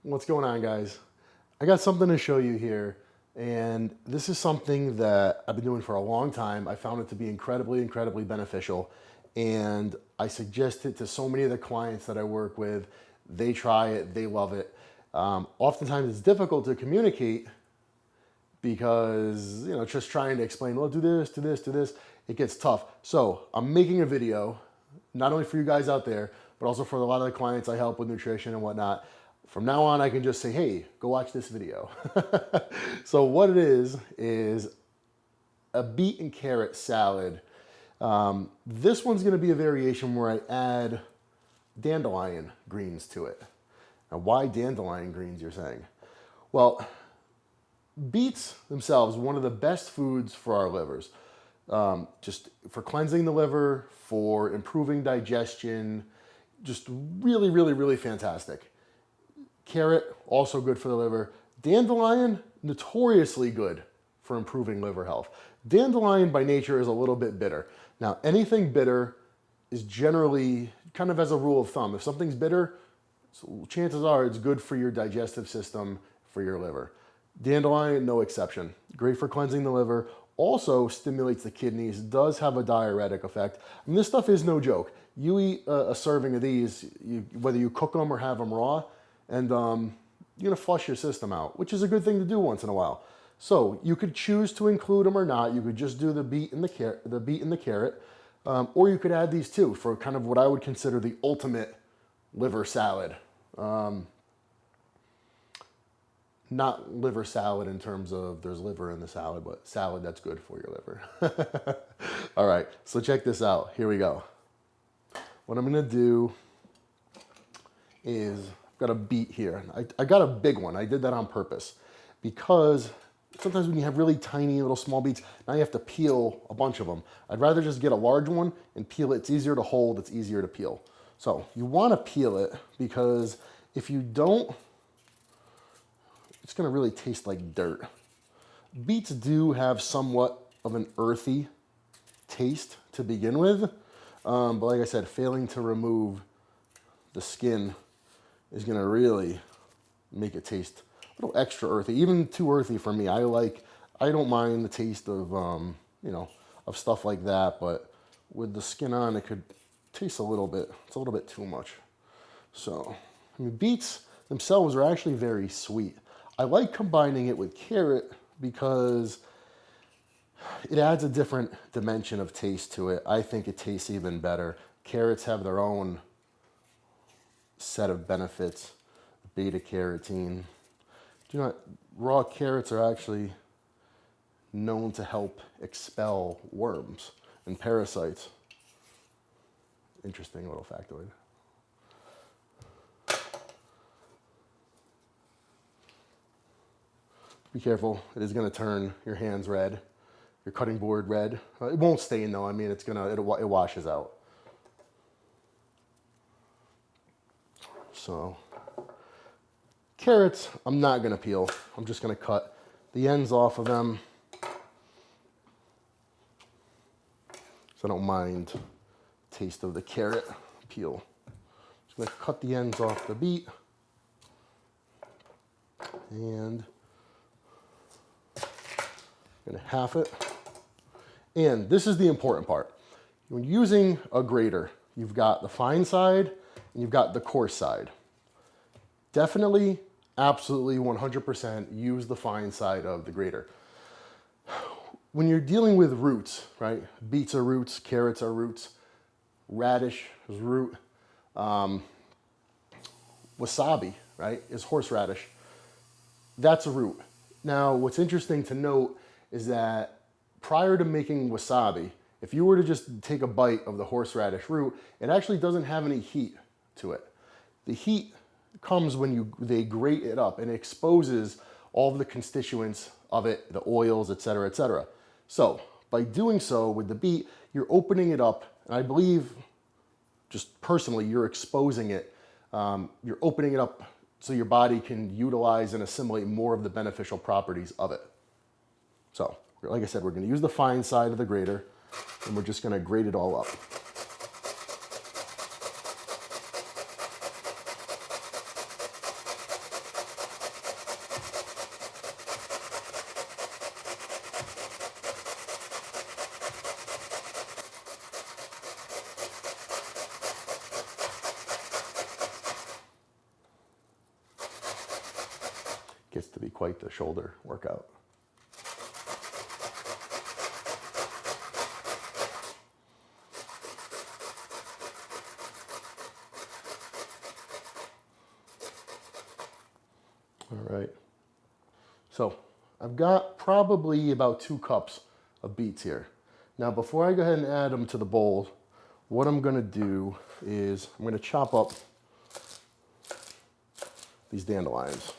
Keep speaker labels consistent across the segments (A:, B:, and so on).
A: What's going on, guys? I got something to show you here, and this is something that I've been doing for a long time. I found it to be incredibly beneficial, and I suggest it to so many of the clients that I work with. They try it, they love it. Oftentimes it's difficult to communicate because, just trying to explain, well, do this, do this, do this, it gets tough. So I'm making a video, not only for you guys out there, but also for a lot of the clients I help with nutrition and whatnot. From now on, I can just say, hey, go watch this video. So what it is a beet and carrot salad. This one's gonna be a variation where I add dandelion greens to it. Now, why dandelion greens, you're saying? Well, beets themselves, one of the best foods for our livers. Just for cleansing the liver, for improving digestion, just really fantastic. Carrot, also good for the liver. Dandelion, notoriously good for improving liver health. Dandelion by nature is a little bit bitter. Now, anything bitter is generally, kind of as a rule of thumb, if something's bitter, chances are it's good for your digestive system, for your liver. Dandelion, no exception. Great for cleansing the liver. Also stimulates the kidneys, does have a diuretic effect. I mean, this stuff is no joke. You eat a serving of these, whether you cook them or have them raw, and you're gonna flush your system out, which is a good thing to do once in a while. So you could choose to include them or not. You could just do the beet and the carrot, or you could add these too for kind of what I would consider the ultimate liver salad. Not liver salad in terms of there's liver in the salad, but salad that's good for your liver. All right, so check this out. Here we go. What I'm gonna do is, I've got a beet here. I got a big one. I did that on purpose because sometimes when you have really tiny little small beets, now you have to peel a bunch of them. I'd rather just get a large one and peel it. It's easier to hold, it's easier to peel. So you wanna peel it because if you don't, it's gonna really taste like dirt. Beets do have somewhat of an earthy taste to begin with, but like I said, failing to remove the skin is gonna really make it taste a little extra earthy, even too earthy for me. I don't mind the taste of, of stuff like that, but with the skin on, it could taste it's a little bit too much. So, I mean, beets themselves are actually very sweet. I like combining it with carrot because it adds a different dimension of taste to it. I think it tastes even better. Carrots have their own set of benefits, beta carotene. Do you know, raw carrots are actually known to help expel worms and parasites. Interesting little factoid. Be careful, it is gonna turn your hands red, your cutting board red. It won't stain though, I mean, it washes out. So, carrots, I'm not gonna peel. I'm just gonna cut the ends off of them. So I don't mind the taste of the carrot peel. Just gonna cut the ends off the beet. And I'm gonna half it. And this is the important part. When using a grater, you've got the fine side and you've got the coarse side. Definitely, absolutely, 100% use the fine side of the grater. When you're dealing with roots, right? Beets are roots, carrots are roots, radish is root, wasabi, right, is horseradish. That's a root. Now, what's interesting to note is that prior to making wasabi, if you were to just take a bite of the horseradish root, it actually doesn't have any heat to it. The heat comes when they grate it up and it exposes all of the constituents of it, the oils, et cetera, et cetera. So by doing so with the beet, you're opening it up, and I believe, just personally, you're exposing it. You're opening it up so your body can utilize and assimilate more of the beneficial properties of it. So, like I said, we're gonna use the fine side of the grater, and we're just gonna grate it all up. gets to be quite the shoulder workout. All right. So I've got probably about 2 cups of beets here. Now, before I go ahead and add them to the bowl, what I'm going to do is I'm going to chop up these dandelions.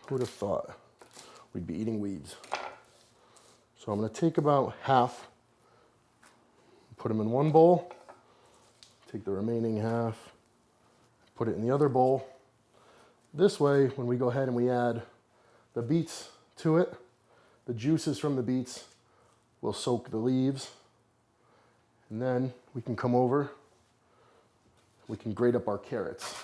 A: Who would have thought we'd be eating weeds? So I'm going to take about half, put them in one bowl, take the remaining half, put it in the other bowl. This way, when we go ahead and we add the beets to it, the juices from the beets will soak the leaves, and then we can come over, we can grate up our carrots.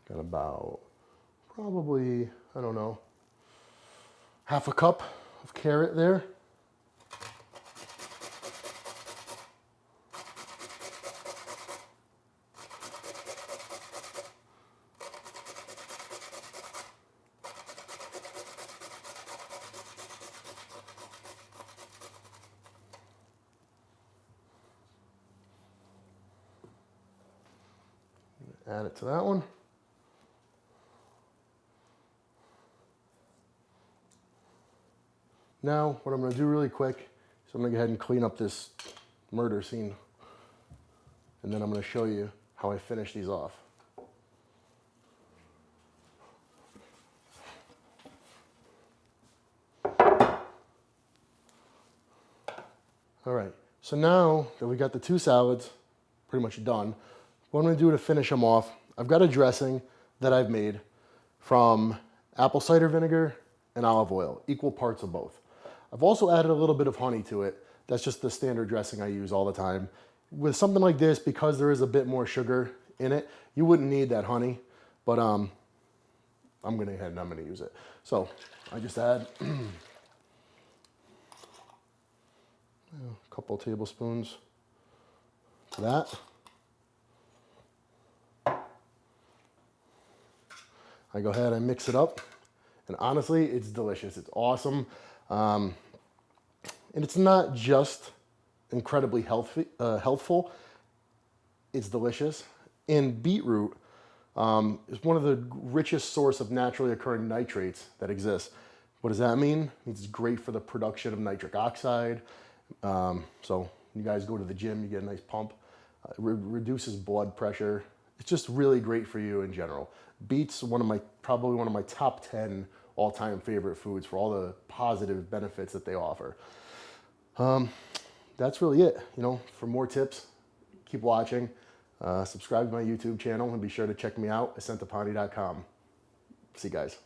A: Got about probably, I don't know, half a cup of carrot there. Add it to that one. Now, what I'm going to do really quick is I'm going to go ahead and clean up this murder scene. And then I'm going to show you how I finish these off. All right, so now that we got the 2 salads pretty much done, what I'm going to do to finish them off, I've got a dressing that I've made from apple cider vinegar and olive oil, equal parts of both. I've also added a little bit of honey to it. That's just the standard dressing I use all the time. With something like this, because there is a bit more sugar in it, you wouldn't need that honey, but I'm going to go ahead and I'm going to use it. So I just add a couple tablespoons to that. I go ahead and mix it up, and honestly, it's delicious. It's awesome. And it's not just incredibly healthful, it's delicious. And beetroot is one of the richest source of naturally occurring nitrates that exists. What does that mean? It means it's great for the production of nitric oxide. So you guys go to the gym, you get a nice pump. It reduces blood pressure. It's just really great for you in general. Beets, probably one of my top 10 all-time favorite foods for all the positive benefits that they offer. That's really it. For more tips, keep watching. Subscribe to my YouTube channel and be sure to check me out at ascentapani.com. See you guys.